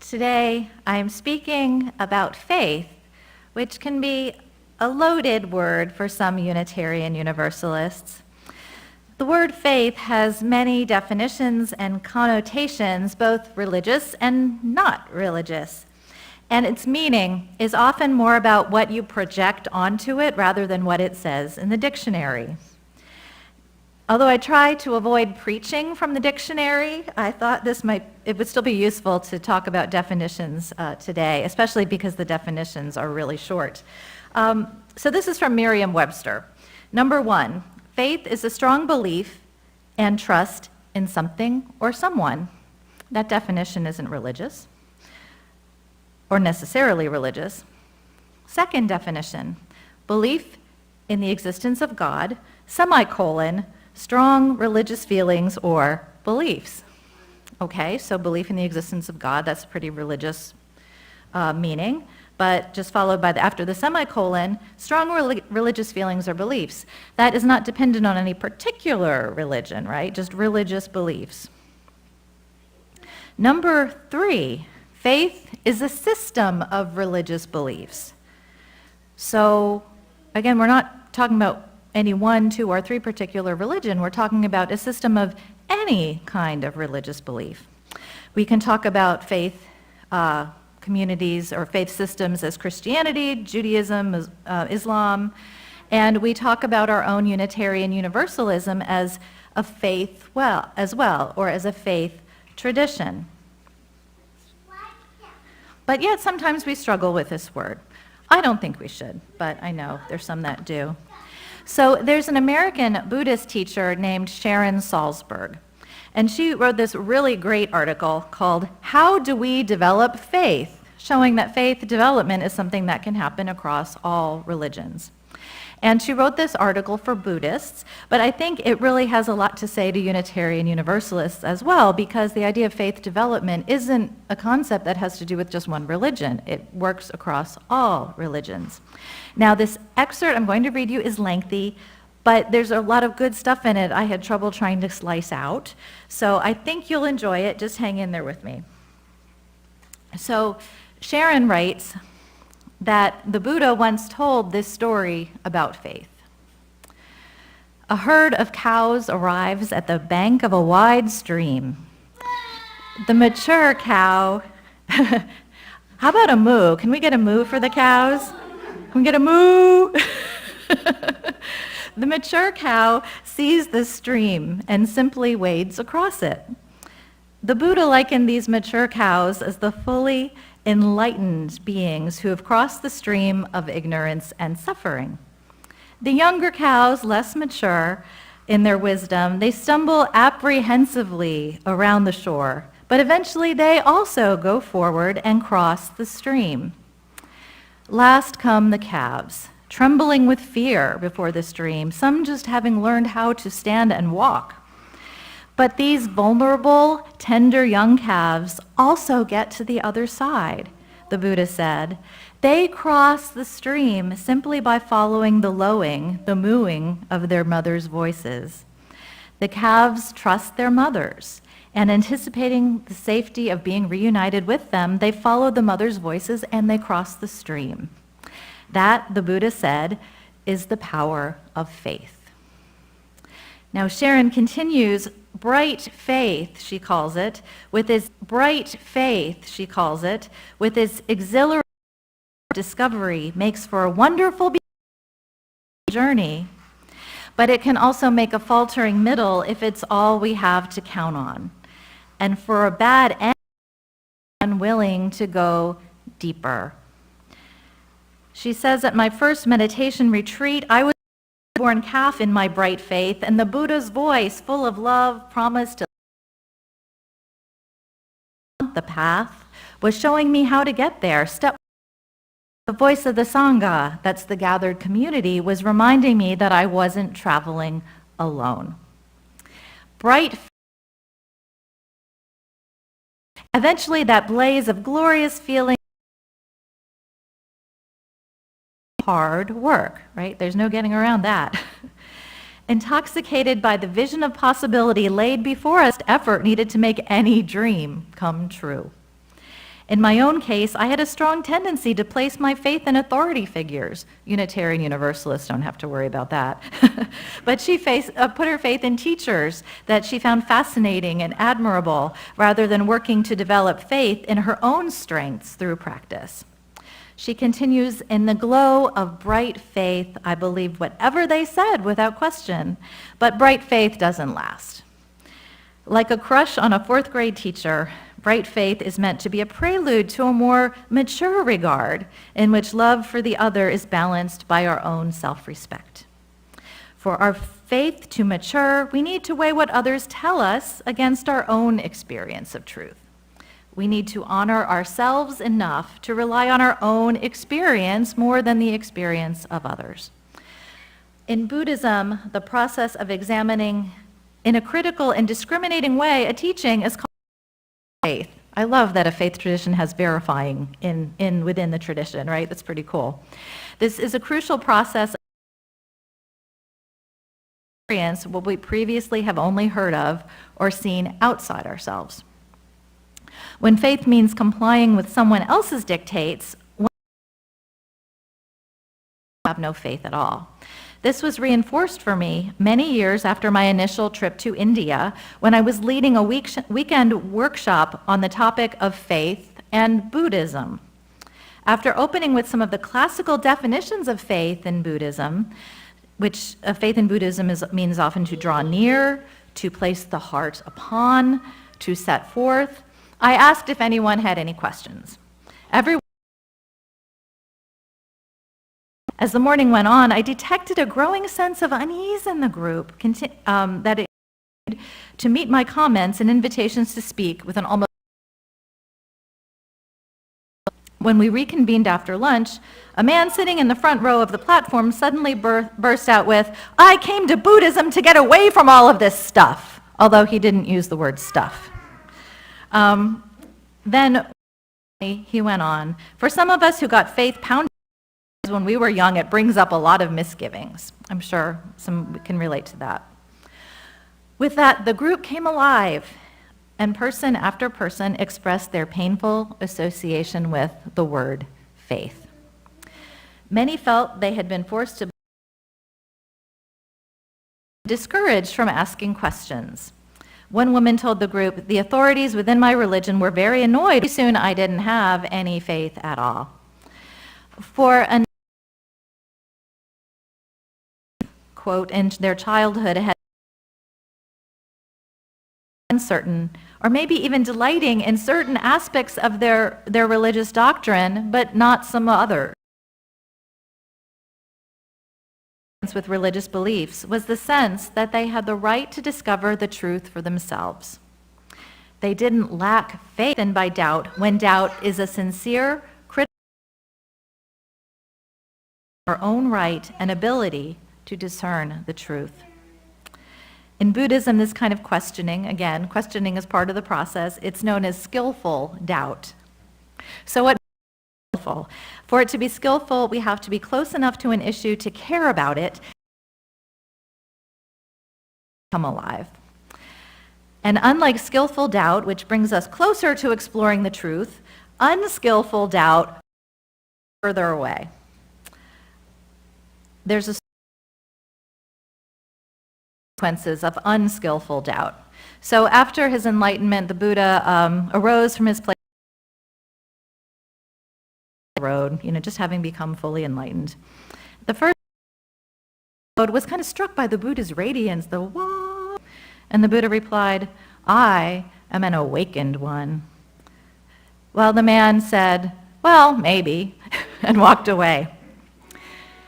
Today, I'm speaking about faith, which can be a loaded word for some Unitarian Universalists. The word faith has many definitions and connotations, both religious and not religious. And its meaning is often more about what you project onto it rather than what it says in the dictionary. Although I try to avoid preaching from the dictionary, I thought it would still be useful to talk about definitions today, especially because the definitions are really short. So this is from Merriam-Webster. Number 1, faith is a strong belief and trust in something or someone. That definition isn't religious or necessarily religious. Second definition, belief in the existence of God, semicolon, strong religious feelings or beliefs. Okay, so belief in the existence of God, that's pretty religious meaning, but just followed by after the semicolon, strong religious feelings or beliefs. That is not dependent on any particular religion, right? Just religious beliefs. Number 3, faith is a system of religious beliefs. So again, we're not talking about any 1, 2, or 3 particular religion. We're talking about a system of any kind of religious belief. We can talk about faith communities or faith systems as Christianity, Judaism, Islam, and we talk about our own Unitarian Universalism as a faith as well, or as a faith tradition. But yet sometimes we struggle with this word. I don't think we should, but I know there's some that do. So there's an American Buddhist teacher named Sharon Salzberg, and she wrote this really great article called How Do We Develop Faith?, showing that faith development is something that can happen across all religions. And she wrote this article for Buddhists, but I think it really has a lot to say to Unitarian Universalists as well, because the idea of faith development isn't a concept that has to do with just one religion. It works across all religions. Now, this excerpt I'm going to read you is lengthy, but there's a lot of good stuff in it I had trouble trying to slice out. So I think you'll enjoy it. Just hang in there with me. So Sharon writes that the Buddha once told this story about faith. A herd of cows arrives at the bank of a wide stream. The mature cow, how about a moo? Can we get a moo for the cows? Can we get a moo? The mature cow sees the stream and simply wades across it. The Buddha likened these mature cows as the fully enlightened beings who have crossed the stream of ignorance and suffering. The younger cows, less mature in their wisdom, they stumble apprehensively around the shore, but eventually they also go forward and cross the stream. Last come the calves, trembling with fear before the stream, some just having learned how to stand and walk. But these vulnerable, tender young calves also get to the other side, the Buddha said. They cross the stream simply by following the lowing, the mooing of their mothers' voices. The calves trust their mothers, and anticipating the safety of being reunited with them, they follow the mother's voices and they cross the stream. That, the Buddha said, is the power of faith. Now Sharon continues, bright faith, she calls it, with its exhilarating discovery makes for a wonderful journey, but it can also make a faltering middle if it's all we have to count on. And for a bad end, unwilling to go deeper. She says, at my first meditation retreat, I was a born calf in my bright faith, and the Buddha's voice, full of love, promised to the path, was showing me how to get there. The voice of the Sangha, that's the gathered community, was reminding me that I wasn't traveling alone. Bright. Eventually, that blaze of glorious feeling, hard work, right? There's no getting around that. Intoxicated by the vision of possibility laid before us, effort needed to make any dream come true. In my own case, I had a strong tendency to place my faith in authority figures. Unitarian Universalists don't have to worry about that. But she put her faith in teachers that she found fascinating and admirable, rather than working to develop faith in her own strengths through practice. She continues, in the glow of bright faith, I believed whatever they said without question, but bright faith doesn't last. Like a crush on a fourth grade teacher, bright faith is meant to be a prelude to a more mature regard in which love for the other is balanced by our own self-respect. For our faith to mature, we need to weigh what others tell us against our own experience of truth. We need to honor ourselves enough to rely on our own experience more than the experience of others. In Buddhism, the process of examining in a critical and discriminating way a teaching is called faith. I love that a faith tradition has verifying within the tradition, right? That's pretty cool. This is a crucial process of experience what we previously have only heard of or seen outside ourselves. When faith means complying with someone else's dictates, we have no faith at all. This was reinforced for me many years after my initial trip to India, when I was leading a weekend workshop on the topic of faith and Buddhism. After opening with some of the classical definitions of faith in Buddhism, which faith in Buddhism means often to draw near, to place the heart upon, to set forth, I asked if anyone had any questions. As the morning went on, I detected a growing sense of unease in the group that it to meet my comments and invitations to speak with an almost. When we reconvened after lunch, a man sitting in the front row of the platform suddenly burst out with, "I came to Buddhism to get away from all of this stuff," although he didn't use the word stuff. Then he went on, "For some of us who got faith pounded when we were young, it brings up a lot of misgivings." I'm sure some can relate to that. With that, the group came alive, and person after person expressed their painful association with the word faith. Many felt they had been forced to be discouraged from asking questions. One woman told the group, "The authorities within my religion were very annoyed. Pretty soon I didn't have any faith at all." For a quote, in their childhood had uncertain, or maybe even delighting in certain aspects of their religious doctrine, but not some other. With religious beliefs was the sense that they had the right to discover the truth for themselves. They didn't lack faith in by doubt, when doubt is a sincere criticism of our own right and ability to discern the truth. In Buddhism, this kind of questioning, again, questioning is part of the process, it's known as skillful doubt. So what is skillful? For it to be skillful, we have to be close enough to an issue to care about it, come alive. And unlike skillful doubt, which brings us closer to exploring the truth, unskillful doubt further away. There's a consequences of unskillful doubt. So after his enlightenment, the Buddha arose from his place road, just having become fully enlightened. The first road was kind of struck by the Buddha's radiance, the wah, and the Buddha replied, "I am an awakened one." Well, the man said, "Well, maybe," and walked away.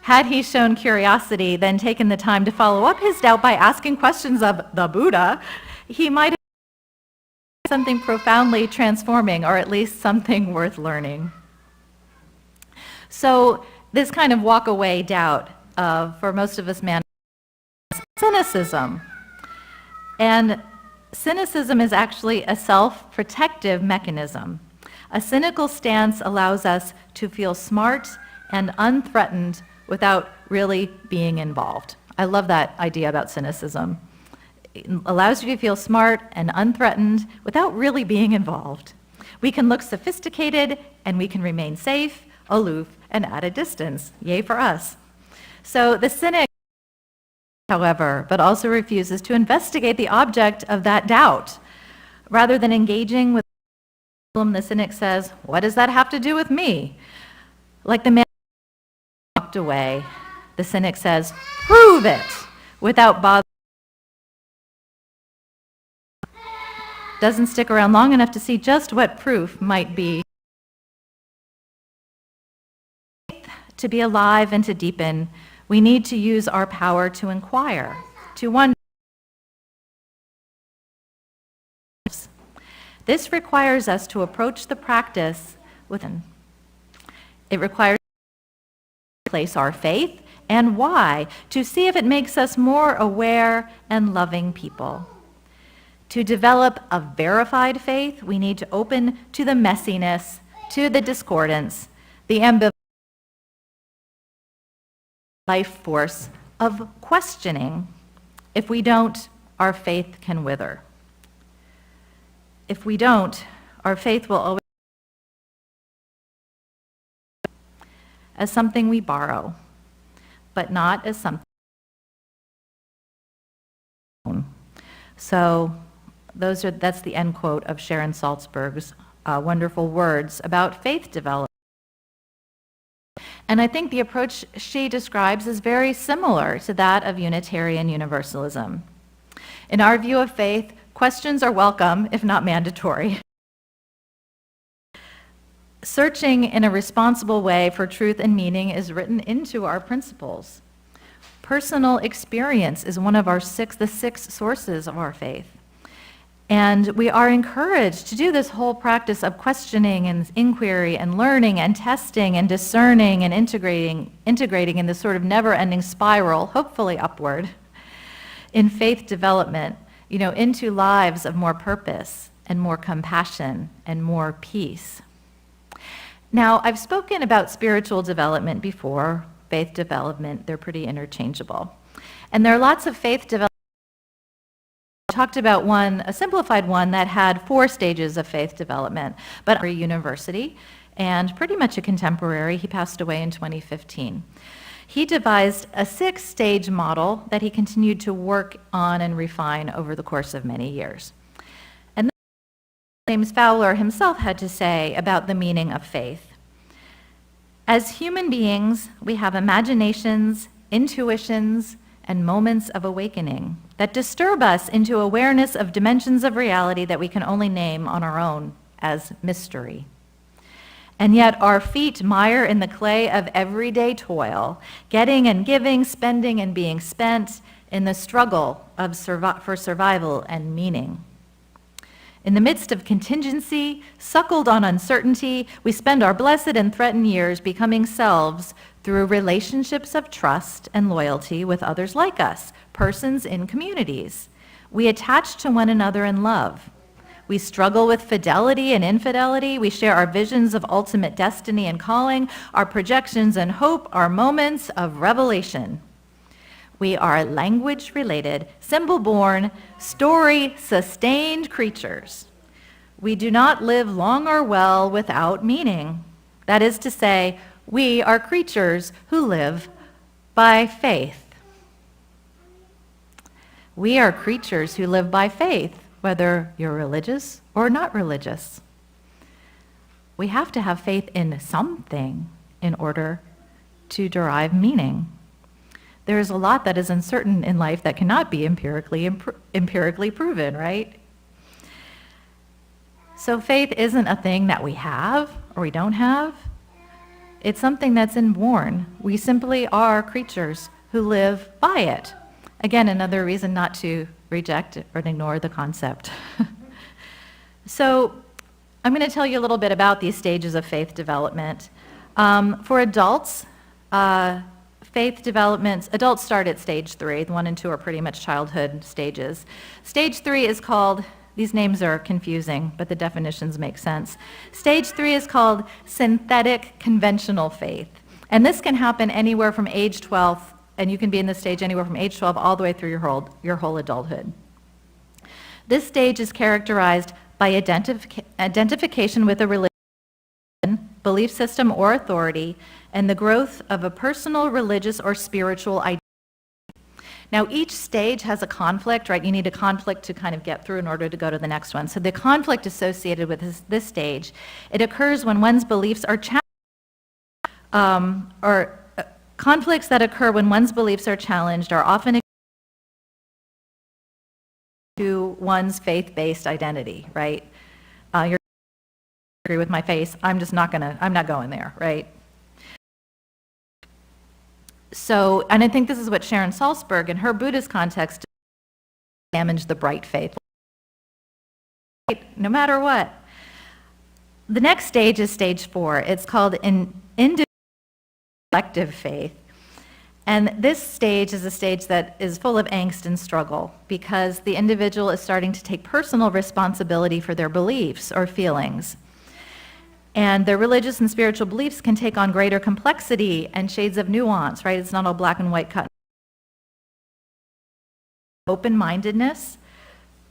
Had he shown curiosity, then taken the time to follow up his doubt by asking questions of the Buddha, he might have something profoundly transforming, or at least something worth learning. So this kind of walk-away doubt, for most of us, cynicism. And cynicism is actually a self-protective mechanism. A cynical stance allows us to feel smart and unthreatened without really being involved. I love that idea about cynicism. It allows you to feel smart and unthreatened without really being involved. We can look sophisticated, and we can remain safe, aloof, and at a distance. Yay for us. So the cynic, however, but also refuses to investigate the object of that doubt. Rather than engaging with the problem, the cynic says, "What does that have to do with me?" Like the man walked away, the cynic says, "Prove it," without bothering. Doesn't stick around long enough to see just what proof might be. To be alive and to deepen, we need to use our power to inquire, to wonder. This requires us to approach the practice within. It requires us to place our faith and why, to see if it makes us more aware and loving people. To develop a verified faith, we need to open to the messiness, to the discordance, the ambivalence, life force of questioning. If we don't, our faith can wither. If we don't, our faith will always be as something we borrow, but not as something. So that's the end quote of Sharon Salzberg's wonderful words about faith development. And I think the approach she describes is very similar to that of Unitarian Universalism. In our view of faith, questions are welcome, if not mandatory. Searching in a responsible way for truth and meaning is written into our principles. Personal experience is one of the six sources of our faith. And we are encouraged to do this whole practice of questioning and inquiry and learning and testing and discerning and integrating in this sort of never-ending spiral, hopefully upward, in faith development, into lives of more purpose and more compassion and more peace. Now, I've spoken about spiritual development before, faith development, they're pretty interchangeable. And there are lots of faith development. I talked about a simplified one that had 4 stages of faith development, but a university and pretty much a contemporary. He passed away in 2015. He devised a 6-stage model that he continued to work on and refine over the course of many years. And James Fowler himself had to say about the meaning of faith. As human beings, we have imaginations, intuitions, and moments of awakening that disturb us into awareness of dimensions of reality that we can only name on our own as mystery. And yet our feet mire in the clay of everyday toil, getting and giving, spending and being spent in the struggle for survival and meaning. In the midst of contingency, suckled on uncertainty, we spend our blessed and threatened years becoming selves through relationships of trust and loyalty with others like us, persons in communities. We attach to one another in love. We struggle with fidelity and infidelity. We share our visions of ultimate destiny and calling, our projections and hope, our moments of revelation. We are language-related, symbol-born, story-sustained creatures. We do not live long or well without meaning. That is to say, we are creatures who live by faith. We are creatures who live by faith, whether you're religious or not religious. We have to have faith in something in order to derive meaning. There is a lot that is uncertain in life that cannot be empirically proven, right? So faith isn't a thing that we have or we don't have. It's something that's inborn. We simply are creatures who live by it. Again, another reason not to reject or ignore the concept. So I'm going to tell you a little bit about these stages of faith development. For adults, faith development, adults start at stage 3. 1 and 2 are pretty much childhood stages. Stage 3 is called, these names are confusing, but the definitions make sense. Stage 3 is called synthetic conventional faith. And this can happen anywhere from age 12, and you can be in this stage anywhere from age 12 all the way through your whole adulthood. This stage is characterized by identification with a religion, belief system, or authority, and the growth of a personal, religious, or spiritual identity. Now, each stage has a conflict, right? You need a conflict to kind of get through in order to go to the next one. So the conflict associated with this stage, it occurs when one's beliefs are challenged, conflicts that occur when one's beliefs are challenged are often to one's faith-based identity, right? You're agree with my face, I'm not going there, right? So, and I think this is what Sharon Salzberg in her Buddhist context examines the bright faith. No matter what. The next stage is stage 4. It's called an individual collective faith. And this stage is a stage that is full of angst and struggle because the individual is starting to take personal responsibility for their beliefs or feelings. And their religious and spiritual beliefs can take on greater complexity and shades of nuance, right? It's not all black and white cut. Open-mindedness,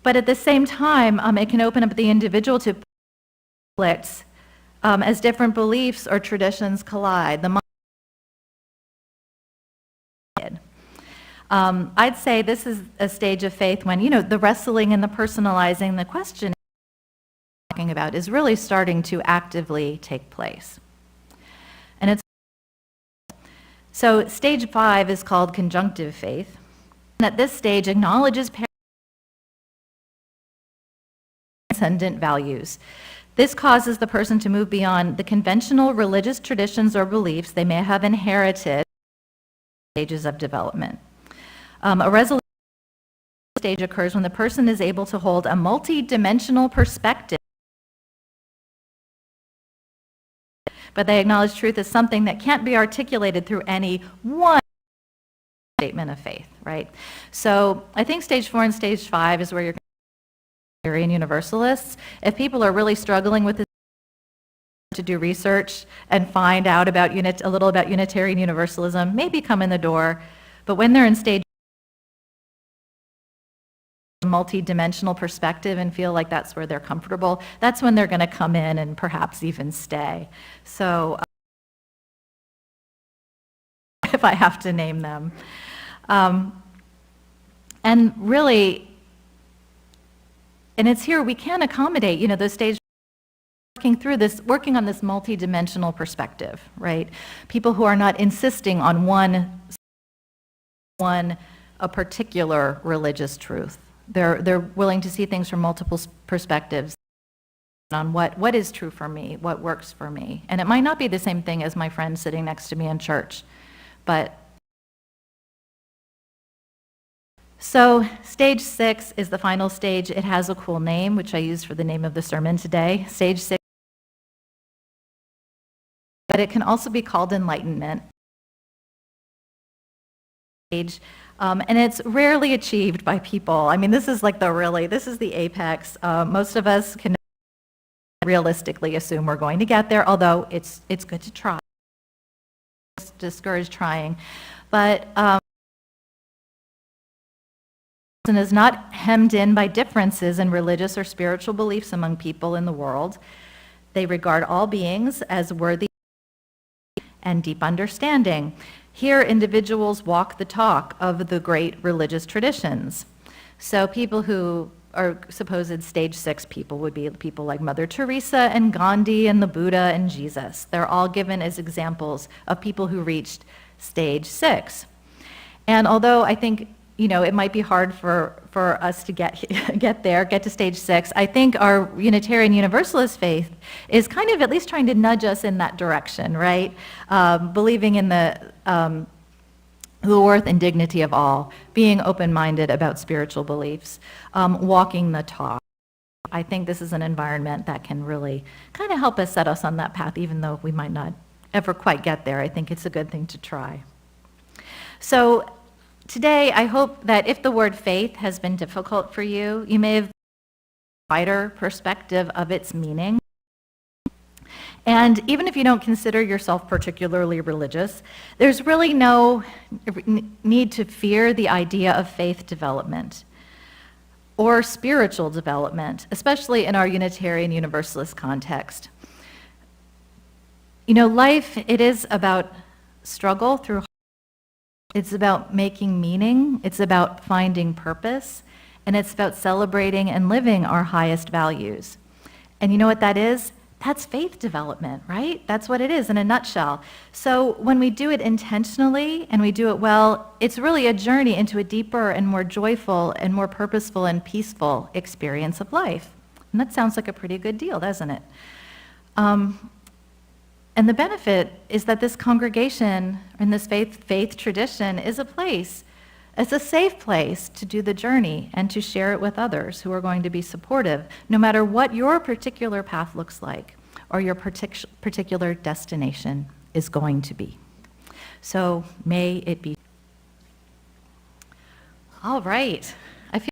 but at the same time, it can open up the individual to conflicts as different beliefs or traditions collide. I'd say this is a stage of faith when, the wrestling and the personalizing, the question talking about is really starting to actively take place. And so stage 5 is called conjunctive faith. And at this stage acknowledges transcendent values. This causes the person to move beyond the conventional religious traditions or beliefs they may have inherited stages of development. A resolution stage occurs when the person is able to hold a multi-dimensional perspective, but they acknowledge truth as something that can't be articulated through any one statement of faith, right? So I think stage 4 and stage 5 is where you're going to Unitarian Universalists. If people are really struggling with this, to do research and find out about a little about Unitarian Universalism, maybe come in the door, but when they're in stage multi-dimensional perspective and feel like that's where they're comfortable, that's when they're going to come in and perhaps even stay. So if I have to name them. And really, and it's here we can accommodate, those stages working on this multi-dimensional perspective, right? People who are not insisting on a particular religious truth. They're willing to see things from multiple perspectives on what is true for me, what works for me. And it might not be the same thing as my friend sitting next to me in church, but so stage 6 is the final stage. It has a cool name, which I used for the name of the sermon today. Stage 6, but it can also be called enlightenment. And it's rarely achieved by people. I mean, this is the apex. Most of us can realistically assume we're going to get there, although it's good to try. Discourage trying. But is not hemmed in by differences in religious or spiritual beliefs among people in the world. They regard all beings as worthy and deep understanding. Here, individuals walk the talk of the great religious traditions. So people who are supposed stage 6 people would be people like Mother Teresa and Gandhi and the Buddha and Jesus. They're all given as examples of people who reached stage 6. And although I think it might be hard for us to get to stage 6. I think our Unitarian Universalist faith is kind of at least trying to nudge us in that direction, right? Believing in the worth and dignity of all, being open-minded about spiritual beliefs, walking the talk. I think this is an environment that can really kind of help us set us on that path, even though we might not ever quite get there. I think it's a good thing to try. So today, I hope that if the word faith has been difficult for you, you may have a wider perspective of its meaning. And even if you don't consider yourself particularly religious, there's really no need to fear the idea of faith development. or spiritual development, especially in our Unitarian Universalist context. You know, life, it is about struggle through. It's about making meaning, it's about finding purpose, and it's about celebrating and living our highest values. And you know what that is? That's faith development, right? That's what it is in a nutshell. So when we do it intentionally and we do it well, it's really a journey into a deeper and more joyful and more purposeful and peaceful experience of life. And that sounds like a pretty good deal, doesn't it? And the benefit is that this congregation and this faith tradition is a place, it's a safe place to do the journey and to share it with others who are going to be supportive, no matter what your particular path looks like or your particular destination is going to be. So may it be. All right.